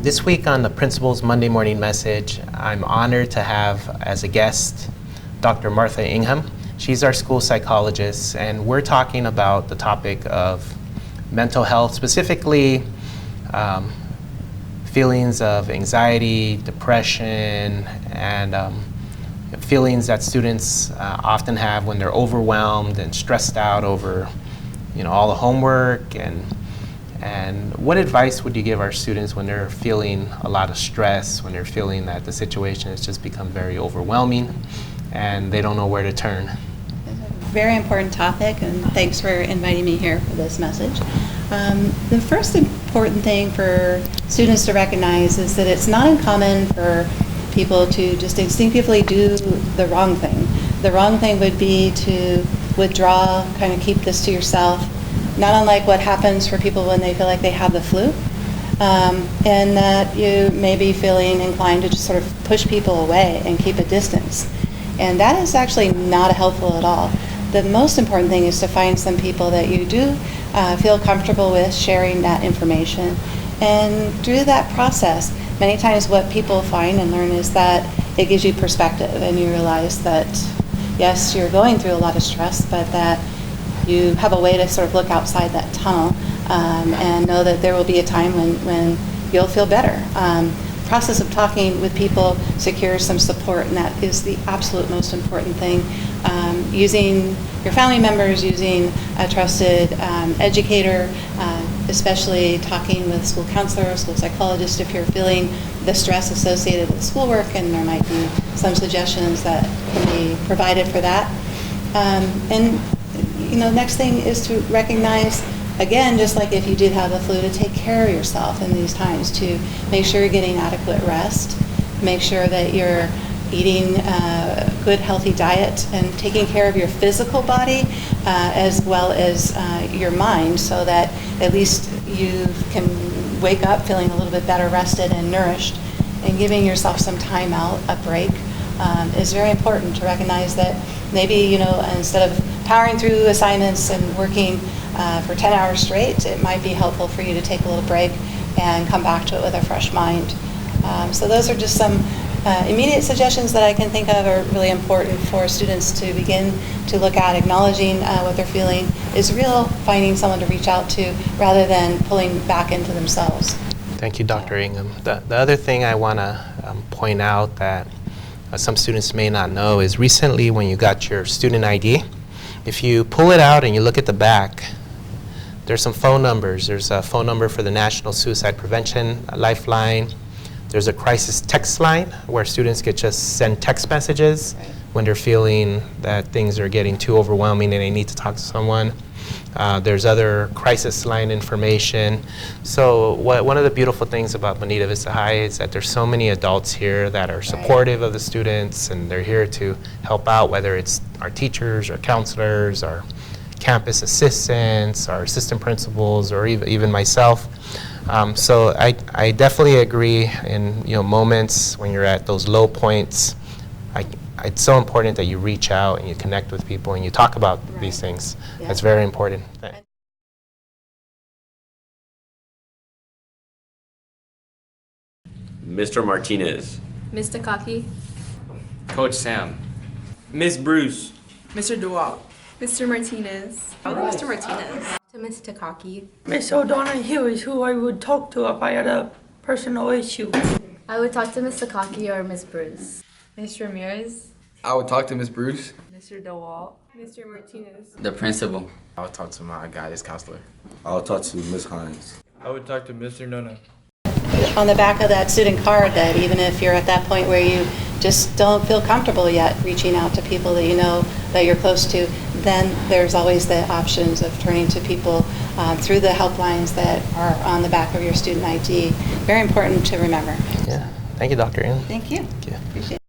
This week on the Principal's Monday Morning Message, I'm honored to have as a guest Dr. Martha Ingham. She's our school psychologist, and we're talking about the topic of mental health, specifically feelings of anxiety, depression, and feelings that students often have when they're overwhelmed and stressed out over, all the homework. And what advice would you give our students when they're feeling a lot of stress, when they're feeling that the situation has just become very overwhelming and they don't know where to turn? Very important topic, and thanks for inviting me here for this message. The first important thing for students to recognize is that it's not uncommon for people to just instinctively do the wrong thing. The wrong thing would be to withdraw, kind of keep this to yourself, not unlike what happens for people when they feel like they have the flu, and that you may be feeling inclined to just sort of push people away and keep a distance. And that is actually not helpful at all. The most important thing is to find some people that you do feel comfortable with sharing that information. And through that process, many times what people find and learn is that it gives you perspective, and you realize that, yes, you're going through a lot of stress, but that you have a way to sort of look outside that tunnel and know that there will be a time when you'll feel better. The process of talking with people secures some support, and that is the absolute most important thing. Using your family members, using a trusted educator, especially talking with school counselor, school psychologist if you're feeling the stress associated with schoolwork, and there might be some suggestions that can be provided for that. Next thing is to recognize, again, just like if you did have the flu, to take care of yourself in these times, to make sure you're getting adequate rest, make sure that you're eating a good, healthy diet, and taking care of your physical body as well as your mind, so that at least you can wake up feeling a little bit better rested and nourished. And giving yourself some time out, a break, is very important to recognize that maybe, instead of powering through assignments and working for 10 hours straight, it might be helpful for you to take a little break and come back to it with a fresh mind. So those are just some immediate suggestions that I can think of are really important for students to begin to look at. Acknowledging what they're feeling is real, finding someone to reach out to rather than pulling back into themselves. Thank you, Dr. Ingham. The other thing I want to point out that some students may not know is recently when you got your student ID, if you pull it out and you look at the back, there's some phone numbers. There's a phone number for the National Suicide Prevention Lifeline. There's a crisis text line where students could just send text messages when they're feeling that things are getting too overwhelming and they need to talk to someone. There's other crisis line information. So one of the beautiful things about Bonita Vista High is that there's so many adults here that are supportive of the students, and they're here to help out, whether it's our teachers or counselors, our campus assistants, our assistant principals, or even myself. So I definitely agree in moments when you're at those low points. It's so important that you reach out and you connect with people and you talk about these things. Yeah. That's very important. Mr. Martinez. Mr. Kaki. Coach Sam. Miss Bruce. Mr. DeWalt. Mr. Martinez. Mr. Martinez. To Mr. Kaki. Miss O'Donoghue is who I would talk to if I had a personal issue. I would talk to Mr. Kaki or Miss Bruce. Mr. Ramirez. I would talk to Miss Bruce. Mr. DeWalt. Mr. Martinez. The principal. I would talk to my guidance counselor. I would talk to Ms. Hines. I would talk to Mr. Nona. On the back of that student card, that even if you're at that point where you just don't feel comfortable yet reaching out to people that you know that you're close to, then there's always the options of turning to people through the helplines that are on the back of your student ID. Very important to remember. Yeah. Thank you, Dr. Ingham. Thank you. Thank you. Appreciate it.